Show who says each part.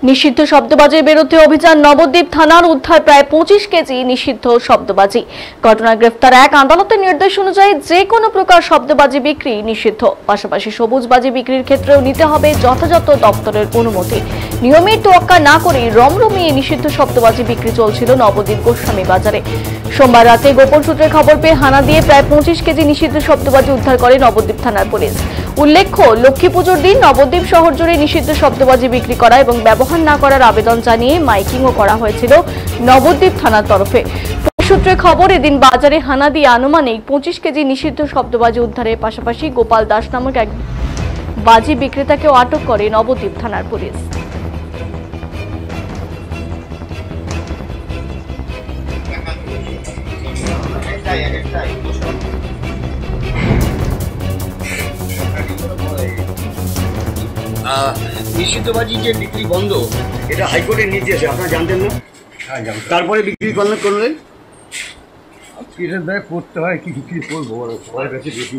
Speaker 1: নিষিদ্ধ শব্দবাজির বিরুদ্ধে অভিযান। নবদ্বীপ থানার উদ্ধার প্রায় 25 কেজি নিষিদ্ধ শব্দবাজি। ঘটনায় গ্রেফতার এক। আদালতের নির্দেশ অনুযায়ী যে কোনো প্রকার শব্দবাজি বিক্রি নিষিদ্ধ। পাশাপাশি সবুজবাজি বিক্রির ক্ষেত্রেও নিতে হবে যথাযথ দপ্তরের অনুমতি। নিয়মের তোয়াক্কা না করেই রমরমিয়ে নিষিদ্ধ শব্দবাজি বিক্রি চলছিল নবদ্বীপ গোস্বামী বাজারে। সোমবার রাতে গোপন সূত্রে খবর পেয়ে হানা দিয়ে প্রায় 25 কেজি নিষিদ্ধ শব্দবাজি উদ্ধার করে নবদ্বীপ থানার পুলিশ। উল্লেখ্য, লক্ষ্মী পুজোর দিন নবদ্বীপ শহর জুড়ে নিষিদ্ধ শব্দবাজি বিক্রি করা এবং ব্যবহার না করার আবেদন জানিয়ে মাইকিংও করা হয়েছিল নবদ্বীপ থানার তরফে। সূত্রে খবর, এদিন বাজারে হানা দিয়ে আনুমানিক 25 কেজি নিষিদ্ধ শব্দবাজি উদ্ধারের পাশাপাশি গোপাল দাস নামক এক বাজি বিক্রেতাকেও আটক করে নবদ্বীপ থানার পুলিশ।
Speaker 2: নিষিদ্ধবাজি যে বিক্রি বন্ধ, এটা হাইকোর্টের নির্দেশে, আপনারা জানতেন না? তারপরে বিক্রি করলেন
Speaker 3: কিসের ব্যাগ করতে হয়, কি বিক্রি করবো সবার কাছে দেখি।